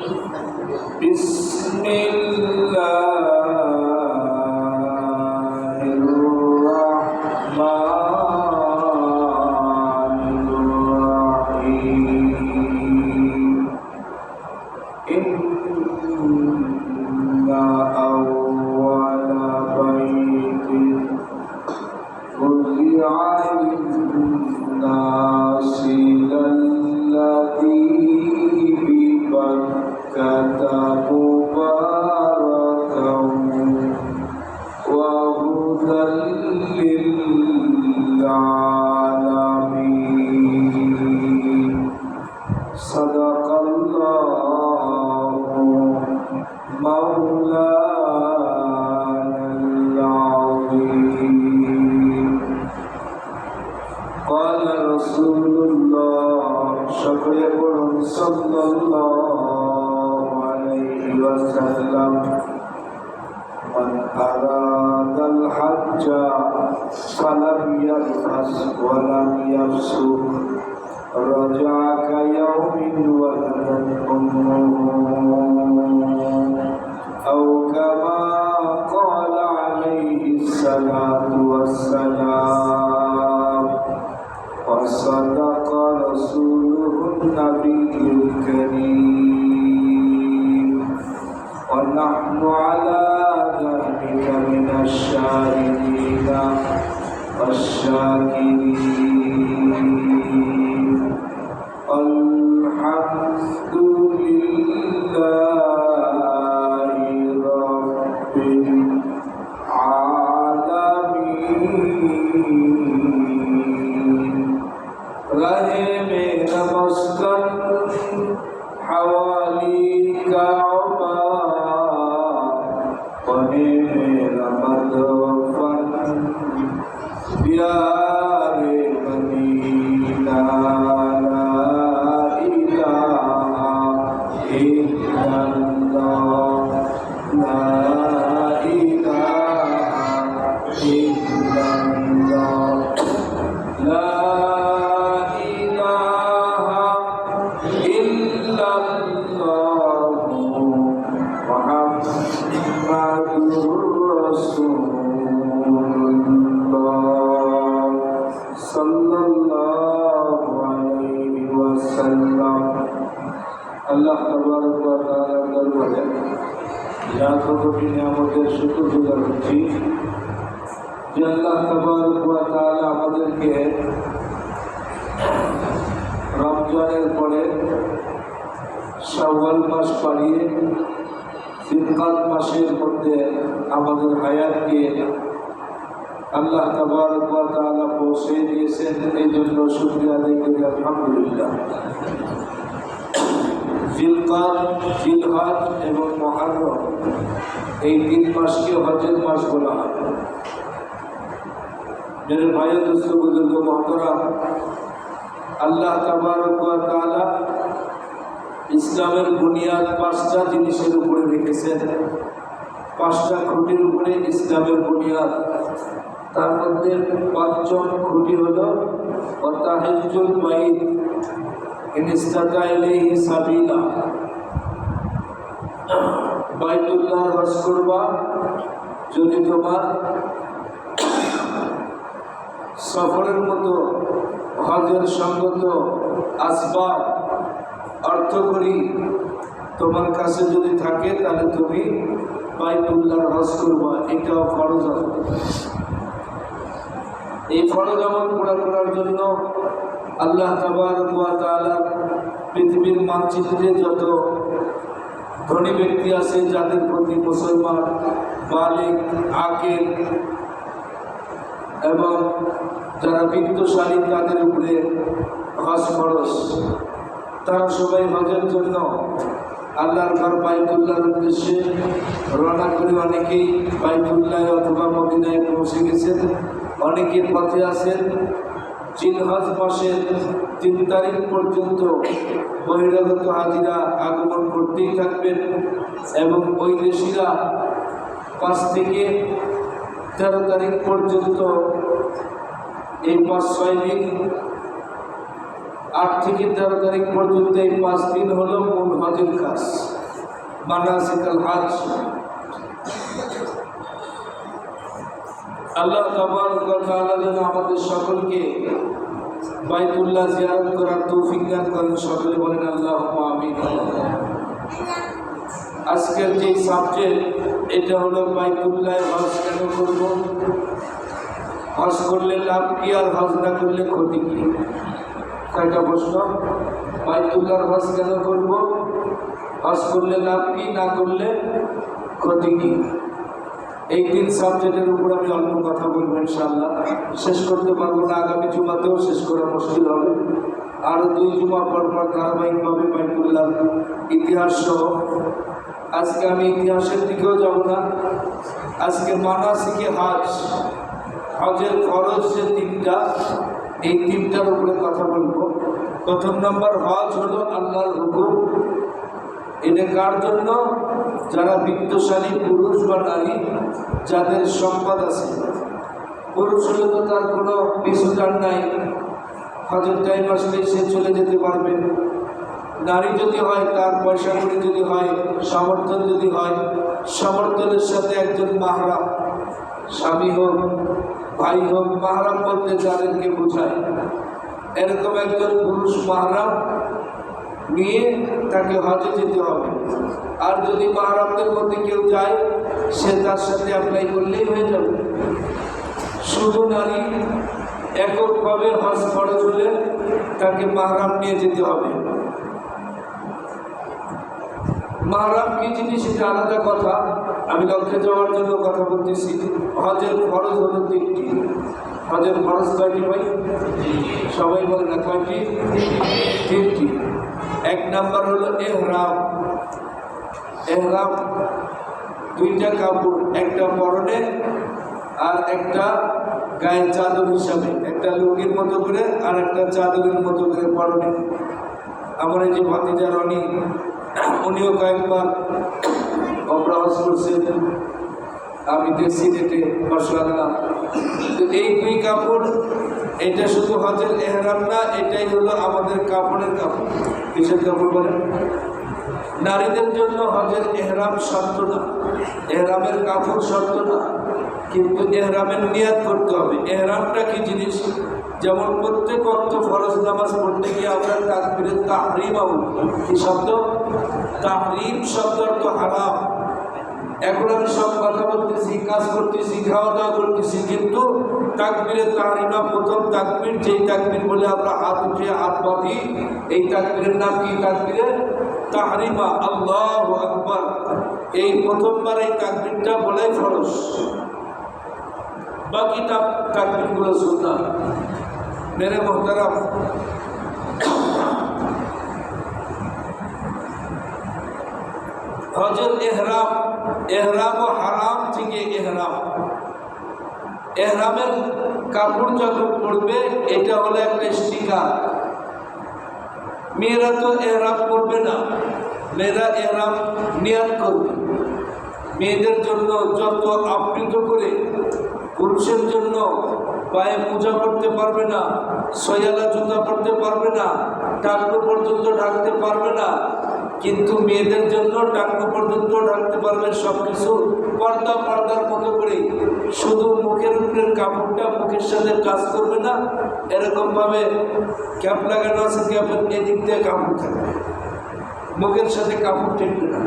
بسم الله الرحمن الرحيم إن أول بيت وضع للناس للذي ببكة مباركا وهدى للعالمين صدق الله مولانا العظيم قال رسول الله صلى الله عليه وسلم من أراد الحج فلم يرفث ولم يفسق رجع كيوم ولدت أمه أو كما قال عليه الصلاة والسلام وصدق رسوله النبي الكريم ونحن على ذلك من الشاهدين والشاكرين الحمد لله رب العالمين रहे मेरा मस्कन हवाली काबा बने मेरा मदफन प्यारे मदीना ला इलाहा इल्लल्लाह ला इलाहा इल्लल्लाह ला আল্লাহ তাবারক ওয়া তাআলার দরবারে লাখো কোটি নিয়ামতের শুকরগুজার হচ্ছি যে আল্লাহ তাবারক ওয়া তাআলা আমাদেরকে রমজানের পরে শাওয়াল মাস পাড়িয়ে জিলকাদ মাসের মধ্যে আমাদের হায়াতকে আল্লাহ তাবারক ওয়া তাআলা পৌঁছে দিয়েছেন, এই জন্য শুকরিয়া আদায় করি আলহামদুলিল্লাহ। জিলকাদ, জিলহজ এবং মুহররম এই 3 মাসকে হজের মাস বলা হয়। मेरे भाई दोस्तों बुजुर्ग मोहतरम, আল্লাহ তাবারক ওয়া তাআলা ইসলামের বুনিয়াদ 5টা জিনিসের উপরে রেখেছেন। 5টা খুঁটির উপরে ইসলামের বুনিয়াদ। তার মধ্যে 5ম খুঁটি হলো ওয়াতাহিজ্জুল বাইত ইন ইসতাতা ইলাইহি সাবিলা, বাইতুল্লাহ হজ করবা যদি তোমার সফরের মতো হজের সঙ্গত আসবাব অর্থকরী তোমার কাছে যদি থাকে তাহলে তুমি বাইতুল্লাহ হজ করবা, এটাও ফরজ। এই ফরজ আমল পুরা করার জন্য আল্লাহ তাবারক ওয়া তাআলা পৃথিবীর মানচিত্রে যত ধনী ব্যক্তি আছে যাদের প্রতি মুসলমান বালিগ, আকিল এবং যারা বিত্তশালী তাদের উপরে হজ ফরজ। তারা সবাই হজের জন্য আল্লাহর ঘর বাইতুল্লাহর উদ্দেশ্যে রওনা করে অনেকেই বাইতুল্লাহ অথবা মদিনায় পৌঁছে গেছেন, অনেকে পথে আছেন। জিলহজ মাসের 3 তারিখ পর্যন্ত বহিরাগত হাজিরা আগমন করতেই থাকবেন এবং বৈদেশিরা 5 থেকে 13 তারিখ পর্যন্ত এই 5-6 দিন, 8 থেকে 13 তারিখ পর্যন্ত এই 5 দিন হলো মূল হজের কাজ। মানাসিকাল হজ। আল্লাহ তাবারক ওয়া তাআলা যেন আমাদের সকলকে বাইতুল্লাহ জিয়ারত করার তৌফিক দান করেন। সকলে বলেন আল্লাহুম্মা আমিন। আজকের যে সাবজেক্ট এটা হলো বাইতুল্লাহ হজ কেন করব, হজ করলে লাভ কি আর হজ না করলে ক্ষতি কি। কয়টা প্রশ্ন? বাইতুল্লাহর হজ কেন করব, হজ করলে লাভ কি, না করলে ক্ষতি কি। এই তিন সাবজেক্টের উপর আমি অল্প কথা বলবো ইনশাআল্লাহ। শেষ করতে পারবো না, আগামী জুমাতেও শেষ করা মুশকিল হবে। আরও 2 জুমা পর পর ধারাবাহিকভাবে বাইতুল্লাহ ইতিহাস সহ। আজকে আমি ইতিহাসের দিকেও যাব না, আজকে মানাসিকে হজ, হজের ফরজ যে 3টা, এই 3টার উপরে কথা বলবো। প্রথম নম্বর, হজ হলো আল্লাহর হুকুম। এটা কার জন্য? যারা বিত্তশালী পুরুষ বা নারী, যাদের সম্পদ আছে। পুরুষ হলে তো তার কোনো পিছুটান নাই, হজের টাইম আসলে সে চলে যেতে পারবে। নারী যদি হয়, তার পয়সা করে যদি হয়, সমর্থন যদি হয়, সমর্থনের সাথে একজন মাহরাম, স্বামী হোক ভাই হোক, মাহরাম বলতে যাদেরকে বোঝায়, এরকম একজন পুরুষ মাহরাম নিয়ে তাকে হজে যেতে হবে। আর যদি মাহরামদের মধ্যে কেউ যায়, সে তার সাথে অ্যাপ্লাই করলেই হয়ে যাবে। শুধু নারী এককভাবে হজ ফরজ হলে তাকে মাহরাম নিয়ে যেতে হবে। মাহরাম কি জিনিস এটা আলাদা কথা, আমি লক্ষ্যে যাওয়ার জন্য কথা বলতেছি। হজের ফরজ হলো 3টি। হজের ফরজ কয়টি ভাই? সবাই বলে না, কয়টি? 3টি। 1 নাম্বার হলো এহরাম। এহরাম 2টা কাপড়, একটা পরনে আর একটা গায়ে চাদর হিসাবে, একটা লুঙ্গির মতো করে আর একটা চাদরের মতো করে পরনে। আমার এই যে ভাতিজা রনি, উনিও কয়েকবার অপরাহস করছেন, আমি দেখছি নেটে, মাশাআল্লাহ। তো এই 2 কাপড়, এটা শুধু হজের এহরাম না, এটাই হলো আমাদের কাপড়ের কাপড়। কিসের কাপড় বলেন? নারীদের জন্য হজের এহরাম শর্ত না, এহরামের কাপড় শর্ত না, কিন্তু এহরামের নিয়াত করতে হবে। এহরামটা কি জিনিস? যেমন প্রত্যেক ওয়াক্ত ফরজ নামাজ পড়তে গিয়ে আমরা তাকবীরে তাহরিম, কি শব্দ? তাহরিম শব্দ অর্থ হারাম। এখন আমি সব কথা বলতেছি, কাজ করতেছি, খাওয়া দাওয়া করতেছি, কিন্তু তাকবীরে তাহরিমা, প্রথম তাকবীর, যেই তাকবীর বলে আমরা হাত উঠে হাত বাঁধি, এই তাকবীরের নাম কি? তাকবীরে তাহরিমা, আল্লাহু আকবার। এই প্রথমবার এই তাকবীরটা বলাই ফরজ, বাকি তাকবীরগুলো সুন্নাত। মেরে মোহতারাম, হজের এহরাম, এহরাম ও হারাম থেকে এহরাম। এহরামের কাপড় যখন পরবে, এটা হলো একটা স্টিকার। মেয়েরা তো এহরাম করবে না, মেয়েরা এহরাম নিয়াত করবে। মেয়েদের জন্য যত আবৃত করে, পুরুষের জন্য পায়ে পূজা করতে পারবে না, সয়ালা জুতা পরতে পারবে না, টাকনু পর্যন্ত ঢাকতে পারবে না, কিন্তু মেয়েদের জন্য টাকনু পর্যন্ত ঢাকতে পারবে। সব কিছু পর্দার মতো করে, শুধু মুখের উপরের কাপড়টা মুখের সাথে কাজ করবে না, এরকমভাবে ক্যাপ লাগানো আছে, ক্যাপের এদিক দিয়ে কাপড় থাকবে, মুখের সাথে কাপড় টেকবে না।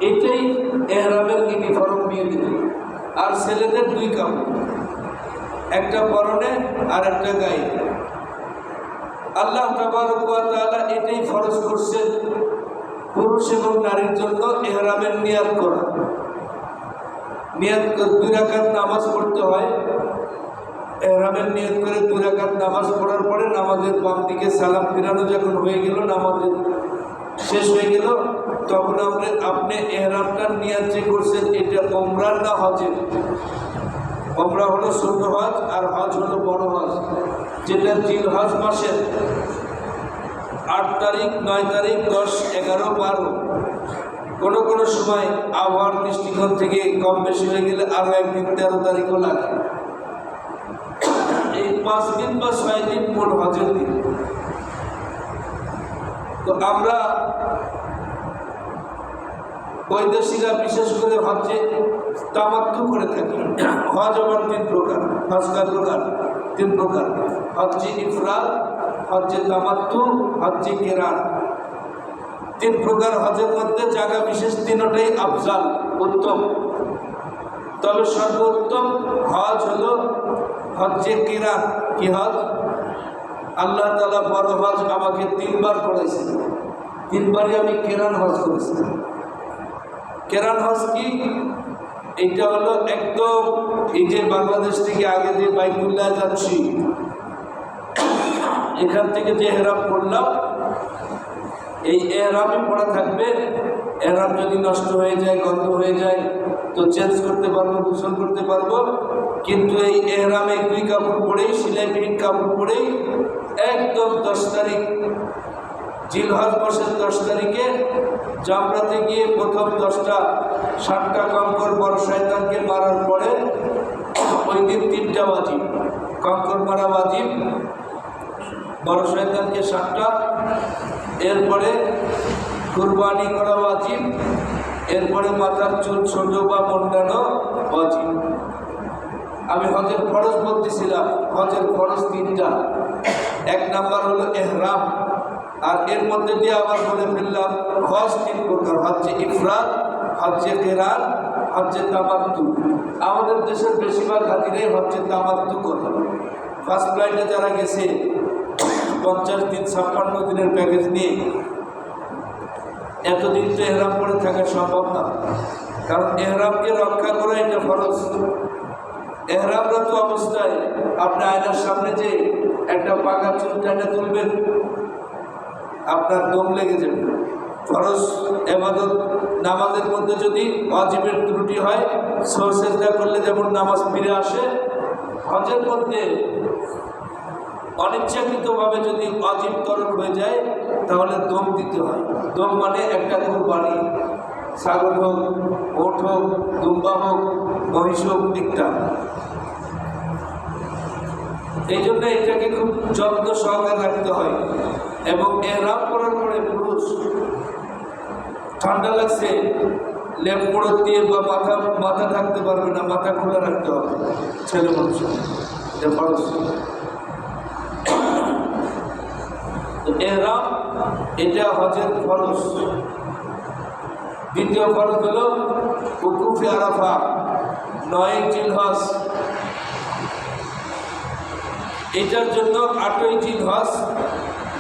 এটাই এহরামের ইউনিফর্ম মেয়েদের। আর ছেলেদের 2 কাপড়, একটা পরনে আর একটা গায়ে। আল্লাহ তাবারক ওয়া তাআলা এটাই ফরজ করছেন পুরুষ এবং নারীর জন্য, এহরামের নিয়াত করা। নিয়াত 2 রাকাত নামাজ পড়তে হয়। এহরামের নিয়াত করে 2 রাকাত নামাজ পড়ার পরে নামাজের বাম দিকে সালাম ফিরানো যখন হয়ে গেল, নামাজের শেষ হয়ে গেল, তখন আপনি এহরামটার নিয়াত যে করছেন, এটা ওমরার না হজের? ওমরা হলো ছোট হজ, আর হজ হলো বড় হজ, যেটা জিলহজ মাসের 8 তারিখ, 9 তারিখ, 10, 11, 12, কোনো সময় আবহাওয়ার দৃষ্টিকোণ থেকে কম বেশি হয়ে গেলে আরও একদিন 13 তারিখও লাগে। এই 5 দিন বা 6 দিন মোট হজের দিন। তো আমরা বৈদেশিরা বিশেষ করে হজ্জে তামাত্তু করে থাকে। হজ আবার তিন প্রকার, হজ কয় প্রকার? তিন প্রকার। হজ্জে ইফরাদ, হজ্জে তামাত্তু, হজ্জে কিরান। তিন প্রকার হজের মধ্যে জায়গা বিশেষ তিনটাই আফজাল, উত্তম। তবে সর্বোত্তম হজ হলো হজ্জে কিরান। কি হজ? আল্লাহ তাআলা বড় হজ আমাকে 3 বার করেছেন, 3 বারই আমি কিরান হজ করেছি। কিরান হজ কি? এটা হলো একদম এই যে বাংলাদেশ থেকে আগে যে বাইতুল্লাহ যাচ্ছি, এখান থেকে যে এহরাম পড়লাম, এই এহরামই পড়া থাকবে। এহরাম যদি নষ্ট হয়ে যায়, গন্ধ হয়ে যায়, তো চেঞ্জ করতে পারবো, গোসল করতে পারবো। কিন্তু এই এহরামে 2 কাপড় পরেই, সিলাইবিহীন কাপড় পরেই একদম 10 তারিখ জিলহজ মাসের 10 তারিখে জামরাতে গিয়ে প্রথম 10টা 7টা কঙ্কর বড় শয়তানকে মারার পরে ওই দিন 3টা ওয়াজিব, কঙ্কর মারা ওয়াজিব, বড় শয়তানকে 7টা, এরপরে কুরবানি করা ওয়াজিব, এরপরে মাথার চুল ছোট বা মুন্ডানো ওয়াজিব। আমি হজের ফরজ বলতেছিলাম, হজের ফরজ 3টা। 1 নাম্বার হলো এহরাম, আর এর মধ্যে দিয়ে আবার বলে ফেললাম হজ 3 প্রকার, হজ্জে ইফরাদ, হজ্জে কিরান, হজ্জে তামাত্তু। আমাদের দেশের বেশিরভাগ হাজিরাই হজ্জে তামাত্তু করে। ফার্স্ট ফ্লাইটে যারা গেছে 50 দিন 56 দিনের প্যাকেজ নিয়ে, এতদিন তো এহরাম পরে থাকা সম্ভব না, কারণ এহরামকে রক্ষা করা এটা ফরজ। এহরামরত অবস্থায় আপনি আয়নার সামনে যে একটা পাকা চুল টেনে তুলবেন, আপনার দম লেগে যাবে। ফরজ ইবাদত নামাজের মধ্যে যদি ওয়াজিবের ত্রুটি হয়, সজদা করলে যেমন নামাজ ফিরে আসে, হজের মধ্যে অনিচ্ছাকৃতভাবে যদি ওয়াজিব তরক হয়ে যায়, তাহলে দম দিতে হয়। দম মানে একটা কুরবানি, ছাগল হোক, ওট হোক, দুম্বা হোক, মহিষ হোক, একটা। এই জন্য এটাকে খুব যত্ন সহকারে রাখতে হয়। এবং এহরাম করার পরে পুরুষ ঠান্ডা লাগছে, লেপ মোড়ক দিয়ে বা মাথা ঢাকতে পারবে না, মাথা খোলা রাখতে হবে ছেলে মানুষ। এহরাম এটা হজের ফরজ। দ্বিতীয় ফরজ হলো উকুফে আরাফা, 9 জিলহজ। এটার জন্য 8ই জিলহজ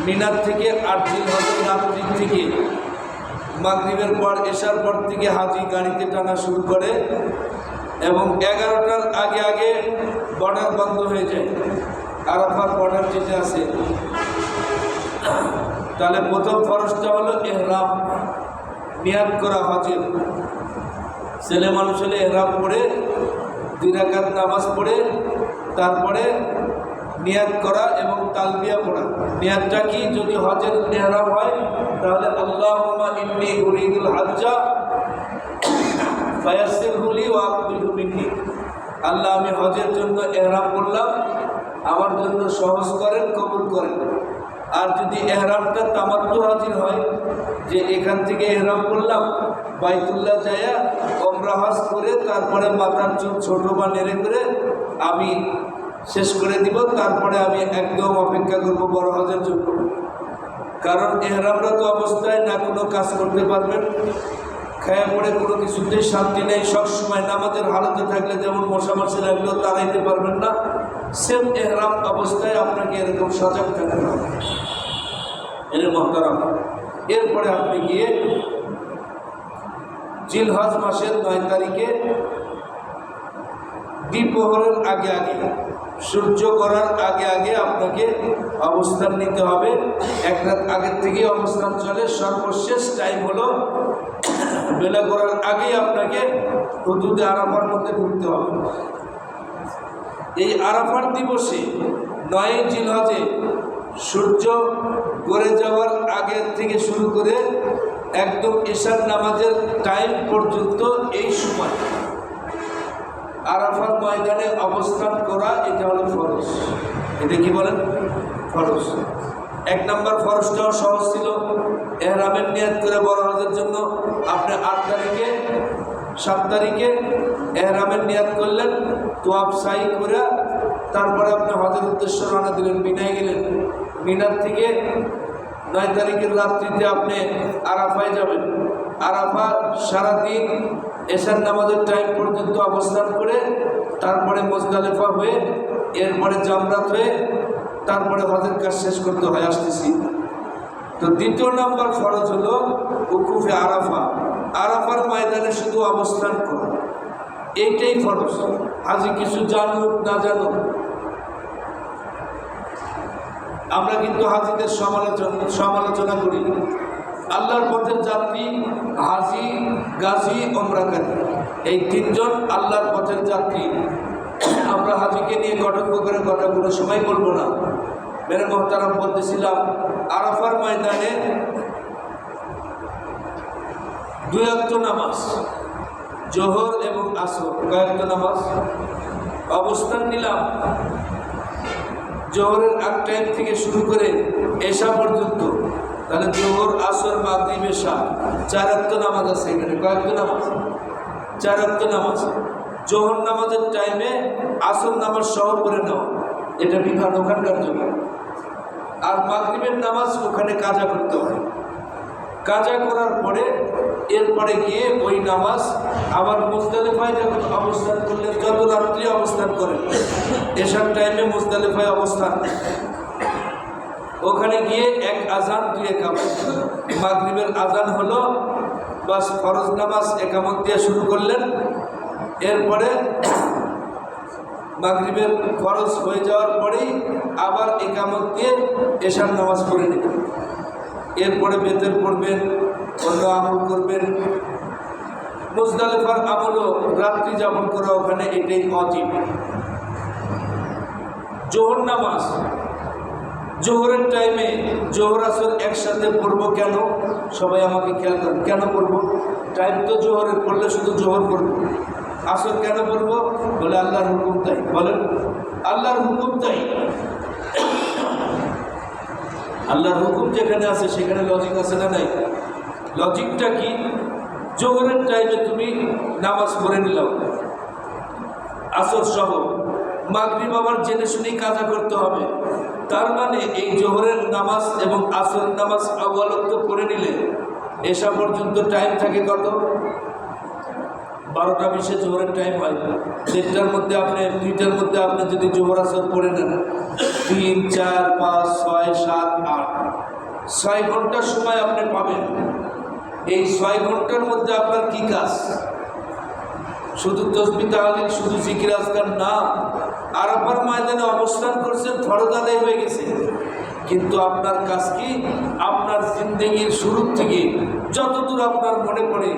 মিনার থেকে 8 জিলহজের রাত্রি থেকে মাগরিবের পর, এশার পর থেকে হাজি গাড়িতে টানা শুরু করে এবং 11টার আগে আগে বর্ডার বন্ধ হয়ে যায়। আরাফার বর্ডার যেটা আছে, তাহলে প্রথম ফরজটা হলো এহরাম, নিয়াত করা হজের। ছেলে মানুষ হলে এহরাম পড়ে 2 রাকাত নামাজ পড়ে তারপরে নিয়াত করা এবং তালবিয়া পড়া। নিয়াতটা কি? যদি হজের এহরাম হয় তাহলে আল্লাহুম্মা ইন্নী উরিদুল হজ্জা ফায়াসসিরহু লি ওয়া আকবিলহু মিন্নি। আল্লাহ, আমি হজের জন্য এহরাম করলাম, আমার জন্য সহজ করেন, কবুল করেন। আর যদি এহরামটা তামাত্তু হাজির হয়, যে এখান থেকে এহরাম করলাম, বাইতুল্লাহ যায়া ওমরা হজ করে তারপরে মাথার চুল ছোট বা নেড়ে করে আমি শেষ করে দিব, তারপরে আমি একদম অপেক্ষা করব বড় হজের জন্য। কারণ এহরামরত অবস্থায় না কোনো কাজ করতে পারবেন, খায়া পড়ে কোনো কিছুতেই শান্তি নেই। সবসময় নামাজের হালতে থাকলে যেমন মশামাছি লাগলেও তাড়াইতে পারবেন না, সেম এহরাম অবস্থায় আপনাকে এরকম সজাগ থাকতে হবে। এর মহতারাম, এরপরে আপনি গিয়ে জিলহজ মাসের 9 তারিখে দ্বিপ্রহরের আগে আগে, সূর্য করার আগে আগে আপনাকে অবস্থান নিতে হবে। 1 রাত আগের থেকে অবস্থান চলে, সর্বশেষ টাইম হলো বেলা করার আগেই আপনাকে হুদুদে আরাফার মধ্যে ঢুকতে হবে। এই আরাফার দিবসে 9 জিলহজে সূর্য গড়ে যাওয়ার আগের থেকে শুরু করে একদম এশার নামাজের টাইম পর্যন্ত এই সময় আরাফার ময়দানে অবস্থান করা, এটা হলো ফরজ। এটা কি বলেন? ফরজ। 1 নম্বর ফরজটাও সহজ ছিল। এহরামের নিয়ত করে বড় হজের জন্য আপনি 8 তারিখে 7 তারিখে এহরামের নিয়ত করলেন, তোয়াফ সাই করে তারপরে আপনি হজের উদ্দেশ্যে রওনা দিলেন, মিনায় গেলেন। মিনার থেকে 9 তারিখের রাত্রিতে আপনি আরাফায় যাবেন। আরাফা সারাদিন এশার নামাজের টাইম পর্যন্ত অবস্থান করে তারপরে মুজদালিফা হয়ে এরপরে জামরাত হয়ে তারপরে হজের কাজ শেষ করতে হয়। আসতেছি তো 2 নম্বর ফরজ হলো উকুফে আরাফা। আরাফার ময়দানে শুধু অবস্থান করা, এইটাই ফরজ। হাজি কিছু জানুক না জানুক, আমরা কিন্তু হাজিদের সমালোচনা করি। আল্লাহর পথের যাত্রী হাজি, গাজী, ওমরাকারী, এই 3 জন আল্লাহর পথের যাত্রী। আমরা হাজিকে নিয়ে কটঙ্গ করে কথা কোনো সময় বলবো না। মেরে মোহতারাম বলতেছিলাম, আরাফার ময়দানে 2 ওয়াক্ত নামাজ, জোহর এবং আসর, কয়েকটা নামাজ অবস্থান নিলাম। জোহরের আগ টাইম থেকে শুরু করে এশা পর্যন্ত, তাহলে জোহর, আসর, মাগরিব, এশা 4 ওয়াক্ত নামাজ আছে এখানে। কয়েকটা নামাজ? 4 ওয়াক্ত নামাজ। জোহর নামাজের টাইমে আসর নামাজ সহ করে নেওয়া, এটা বিধান ওখানকার জন্য। আর মাগরিবের নামাজ ওখানে কাজা করতে হয়। কাজা করার পরে এরপরে গিয়ে ওই নামাজ আবার মুজদালিফায় যখন অবস্থান করলেন, যত রাত্রি অবস্থান করেন, এশার টাইমে মুজদালিফায় অবস্থান, ওখানে গিয়ে 1 আজান 2 একামত। মাগরিবের আজান হলো, বাস ফরজ নামাজ একামত দিয়ে শুরু করলেন। এরপরে মাগরিবের ফরজ হয়ে যাওয়ার পরেই আবার একামত দিয়ে এশার নামাজ পড়ে নেবেন। এরপরে বেতের পড়বেন, অন্য আমল করবেন। মুজদালিফার আমলও রাত্রি যাপন করা ওখানে, এটাই ওয়াজিব। জোহর নামাজ, জোহরের টাইমে জোহর আসর একসাথে পড়বো কেন? সবাই আমাকে খেয়াল করেন, কেন পড়বো? টাইম তো জোহরের, পড়লে শুধু জোহর পড়বো। আসর কেন পড়বো? বলে আল্লাহর হুকুম তাই। বলেন, আল্লাহর হুকুম তাই। আল্লাহর হুকুম যেখানে আছে সেখানে লজিক আছে না নাই? লজিকটা কি? জোহরের টাইমে তুমি নামাজ পড়ে নিলাম আসর সহ, মাগরিব আবার জেনে শুনেই কাজা করতে হবে। তার মানে এই জোহরের নামাজ এবং আসরের নামাজ আওয়ালক্ত পড়ে নিলে এশা পর্যন্ত টাইম থাকে কত? 12টা 20 জোহরের টাইম হয়। 1টার মধ্যে আপনি, 2টার মধ্যে আপনি যদি জোহর আসর পড়ে নেন, 3, 4, 5, 6, 7, 8, 6 ঘন্টার সময় আপনি পাবেন। এই 6 ঘন্টার মধ্যে আপনার কি কাজ? শুধু তসবিহ তাহলিল, শুধু জিকির আজকার না। আরাফার ময়দানে অবস্থান করছেন, ফরজ আদায় হয়ে গেছে, কিন্তু আপনার কাজ কি? আপনার জিন্দেগির শুরু থেকে যতদূর আপনার মনে পড়ে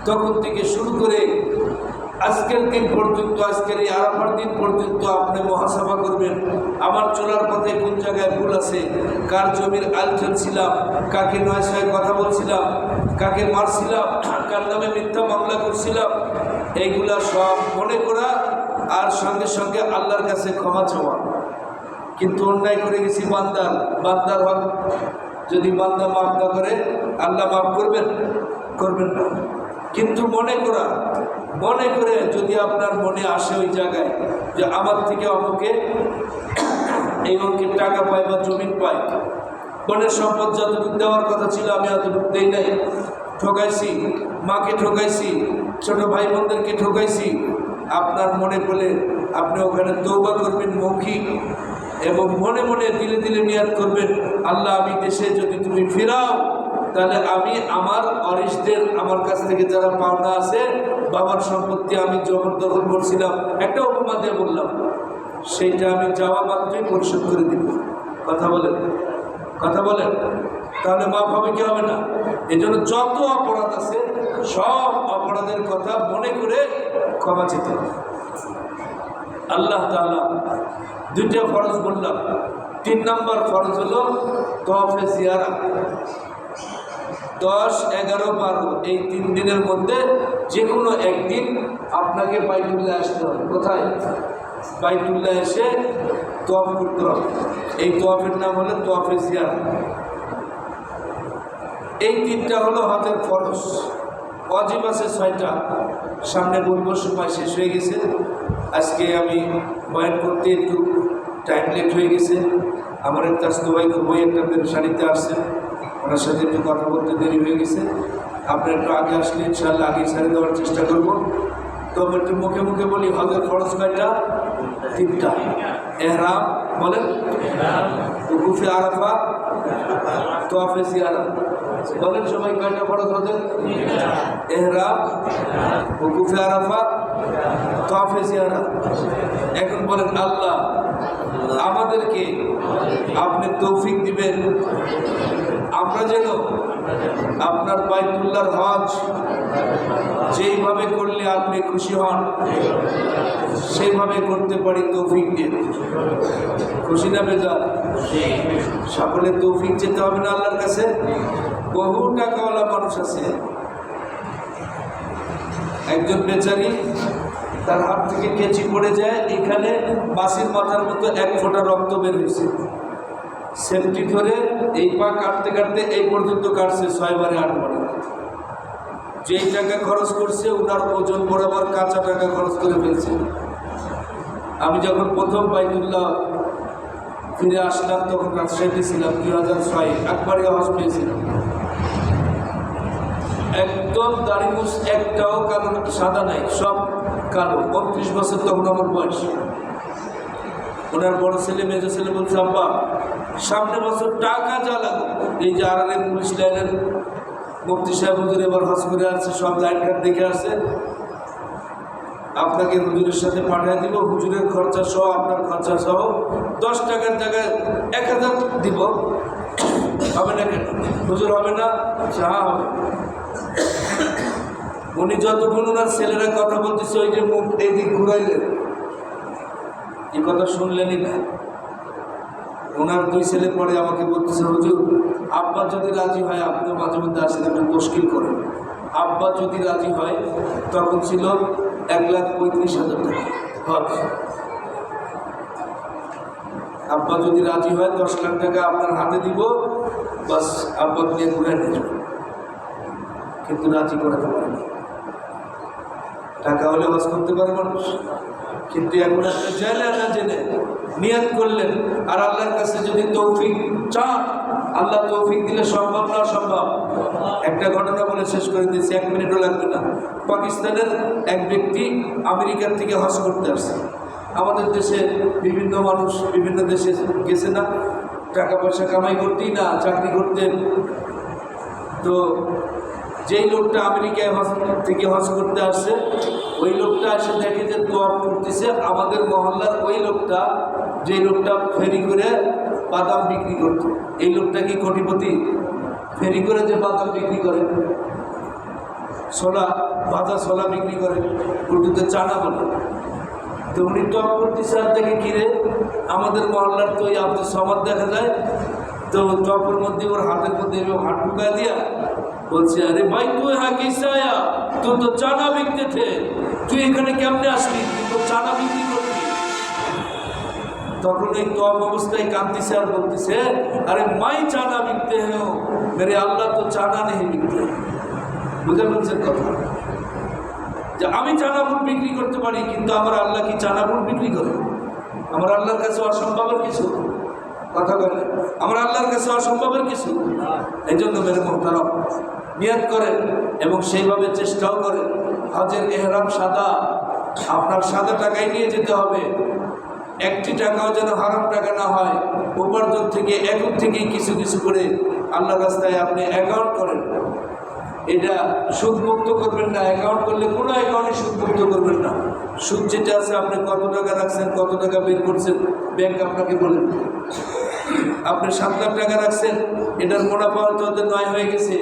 তখন থেকে শুরু করে আজকের দিন পর্যন্ত, আজকের এই আরাফার দিন পর্যন্ত আপনি মুহাসাবা করবেন। আমার চলার পথে কোন জায়গায় ভুল আছে, কার জমির আল ঠেলছিলাম, কাকে 9 কথা বলছিলাম, কাকে মারছিলাম, কার নামে মিথ্যা মামলা করছিলাম, এইগুলা সব মনে করা আর সঙ্গে সঙ্গে আল্লাহর কাছে ক্ষমা চাওয়া। কিন্তু অন্যায় করে গেছি বান্দার হক যদি বান্দা মাফ না করে, আল্লাহ মাফ করবেন? করবেন না। কিন্তু মনে করে যদি আপনার মনে আসে ওই জায়গায় যে আমার থেকে অমুকে এই অঙ্কের টাকা পায় বা জমিন পায়, বনের সম্পদ যতটুকু দেওয়ার কথা ছিল আমি এতটুকু দেই নাই, ঠকাইছি, মাকে ঠকাইছি, ছোট ভাই বোনদেরকে ঠকাইছি, আপনার মনে পড়লে আপনি ওখানে তওবা করবেন মৌখিক, এবং মনে মনে দিলে দিলে নিয়াত করবেন, আল্লাহ আমি দেশে যদি তুমি ফিরাও তাহলে আমি আমার ওয়ারিসদের, আমার কাছ থেকে যারা পাওনা আছে, বাবার সম্পত্তি আমি জবরদখল করছিলাম, একটা উপমা দিয়ে বললাম, সেইটা আমি যাওয়া মাত্রই পরিশোধ করে দিব। কথা বলেন, তাহলে মাফ হবে কি হবে না? এই জন্য যত অপরাধ আছে সব অপরাধের কথা মনে করে ক্ষমা চেতে হবে। আল্লাহ তাআলা 2টা ফরজ বললাম। 3 নম্বর ফরজ হলো তওয়াফে জিয়ারা। 10, 11, 12 এই 3 দিনের মধ্যে যে কোনো একদিন আপনাকে বাইতুল্লাহ আসতে হবে। কোথায়? বাইতুল্লাহ এসে তওয়াফ করতে হবে। এই তোয়াফের নাম হলো তোয়াফে জিয়ারত। এই 3টা হলো হজের ফরজ। ওয়াজিব আছে 6টা, সামনে বলবো, সময় শেষ হয়ে গেছে। আজকে আমি বয়ান করতে একটু টাইম লেট হয়ে গেছে। আমার একটা আস্ত ভাই খুবই একটা পেরেশানিতে আসছেন, ওনার সাথে একটু কথা বলতে দেরি হয়ে গেছে। আপনি একটু আগে আসলে ইনশাআল্লাহ আগে ছেড়ে দেওয়ার চেষ্টা করব। তো আমি একটু মুখে মুখে বলি, হজের ফরজ কয়টা? 3টা। এহরাম বলেন, উকুফে আরাফা, তোয়াফে জিয়ারত বলেন। সবাই কয়টা ফরজ হজের? এহরাম, উকুফে আরাফা, তোয়াফে জিয়ারত। এখন বলেন, আল্লাহ আমাদেরকে আপনি তৌফিক দিবেন, আমরা যেন আপনার বাইতুল্লাহর হজ যেইভাবে করলে আপনি খুশি হন সেইভাবে করতে পারি, তৌফিক দিয়ে। খুশি না বেজার? সকলে তৌফিক যেতে হবে না আল্লাহর কাছে? বহু টাকাওয়ালা মানুষ আছে, একজন বেচারি তার হাত থেকে কেচি পড়ে যায়, এখানে মাছির মাথার মতো 1 ফোঁটা রক্ত বের হয়েছে। সেফটি ধরে এই পা কাটতে কাটতে এই পর্যন্ত কাটছে 6 বারে 8 বারে। যেই টাকা খরচ করছে ওনার ওজন বরাবর কাঁচা টাকা খরচ করে ফেলছে। আমি যখন প্রথম বাইতুল্লাহ ফিরে আসলাম তখন রাজশাহীতে ছিলাম, 2006 একবারে হজ পেয়েছিলাম। একদম দাড়ি মুছ একটাও কালো সাদা নাই, সব কালো। 35 বছর তখন আমার বয়স। ওনার বড় ছেলে মেজো ছেলে বলছে, আব্বা সামনে বছর টাকা যা লাগবে, এই যে আড়ালের পুলিশ লাইনের মুফতি সাহেব হুজুর এবার হজ করে আসছে, সব লাইন কার্ড দেখে আসছে, আপনাকে হুজুরের সাথে পাঠিয়ে দিব, হুজুরের খরচা সহ আপনার খরচা সহ 10 টাকার জায়গায় 1000 দিব। হবে না কেন হুজুর? হবে না? হ্যাঁ হবে। উনি যতক্ষণ ওনার ছেলেরা কথা বলতেছে ওই যে মুখ এদিক ঘুরাইলেন, এই কথা শুনলেনই না। ওনার 2 ছেলে পরে আমাকে বলতেছে, হুজুর আব্বা যদি রাজি হয় আপনিও মাঝে মধ্যে আসেন, একটু মুশকিল করেন। আব্বা যদি রাজি হয়, তখন ছিল 1,35,000 টাকা হজ। আব্বা যদি রাজি হয় 10 লাখ টাকা আপনার হাতে দিব, বাস আব্বা নিয়ে ঘুরে নিয়ে যাবে। কিন্তু রাজি করাতে পারে না। টাকা হলে হজ করতে পারে মানুষ, কিন্তু এখন আপনি জেনে না জেনে নিয়ত করলেন, আর আল্লাহর কাছে যদি তৌফিক চান, আল্লাহ তৌফিক দিলে সম্ভব না সম্ভব। একটা ঘটনা বলে শেষ করে দিয়েছি, 1 মিনিটও লাগবে না। পাকিস্তানের এক ব্যক্তি আমেরিকার থেকে হজ করতে আসছে। আমাদের দেশে বিভিন্ন মানুষ বিভিন্ন দেশে গেছে না, টাকা পয়সা কামাই করতেই না চাকরি করতে। তো যেই লোকটা আমেরিকায় হজ থেকে হজ করতে আসছে, ওই লোকটা এসে দেখে যে তোয়াফ করতেছে আমাদের মহল্লার ওই লোকটা, যেই লোকটা ফেরি করে বাদাম বিক্রি করত। এই লোকটা কি কোটিপতি? ফেরি করে যে বাদাম বিক্রি করে, ছোলা, ভাজা ছোলা বিক্রি করে, উর্দুতে চানা বলে। তো উনি টপ করতেছে আর দেখে কিরে আমাদের মহল্লার তো ওই আব্দুল সামাদ দেখা যায়। তো টপের মধ্যে ওর হাতের মধ্যে হাত ঢুকা দিয়া বলছে, আরে ভাই তুই হাকিসে আয়া, তুই তো চানা বিকতে থে, তুই এখানে কেমনে আসলি? তুই তো চানা বিক্রি করবি। তখন এই টপ অবস্থায় কাঁদতেছে আর বলতেছে, আরে মাই চানা বিকতে হ্যাঁ মেরে আল্লাহ তো চানা নেই বিকতে। বুঝে বলছেন কথা যে আমি চানাপুর বিক্রি করতে পারি, কিন্তু আমার আল্লাহ কি চানাপুর বিক্রি করে? আমার আল্লাহর কাছে অসম্ভবের কিছু কথা বলে, আমার আল্লাহর কাছে অসম্ভবের কিছু। এই জন্য মেরে মোহতারাম নিয়ত করেন এবং সেইভাবে চেষ্টাও করেন। হজের এহরাম সাদা, আপনার সাদা টাকায় নিয়ে যেতে হবে। 1টি টাকাও যেন হারাম টাকা না হয়। উপার্জন থেকে এখন থেকেই কিছু কিছু করে আল্লাহর রাস্তায় আপনি অ্যাকাউন্ট করেন। এটা সুদমুক্ত করবেন না, অ্যাকাউন্ট করলে কোনো অ্যাকাউন্টে সুদমুক্ত করবেন না। সুদ যেটা আছে আপনি কত টাকা রাখছেন, কত টাকা বের করছেন, ব্যাংক আপনাকে বলে দেবে। আপনি 7 লাখ টাকা রাখছেন, এটার মুনাফা হয়তো 9 হয়ে গেছে,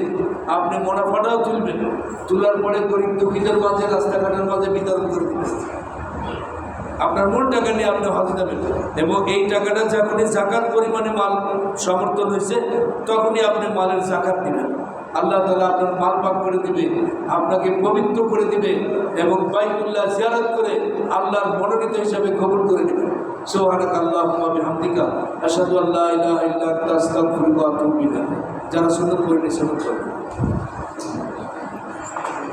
আপনি মুনাফাটাও তুলবেন, তোলার পরে গরিব দুঃখীদের মাঝে রাস্তাঘাটের মাঝে বিতরণ করে দেবেন। আপনার মূল টাকা নিয়ে আপনি হজে যাবেন এবং এই টাকাটা যখনই জাকাত পরিমাণে মাল সমর্থন হয়েছে তখনই আপনি মালের জাকাত দিবেন। আল্লাহ তাআলা আপনার মাল পাক করে দিবে, আপনাকে পবিত্র করে দিবে এবং বাইতুল্লাহ জিয়ারত করে আল্লাহর মনোনীত হিসাবে কবুল করে নেবেন। সুবহানাকা আল্লাহুম্মা বিহামদিকা আশহাদু আল্লা ইলাহা ইল্লা আনতা আস্তাগফিরুকা ওয়া আতুবু ইলাইক। যারা সুন্নাত পড়েন সুন্নাত পড়েন।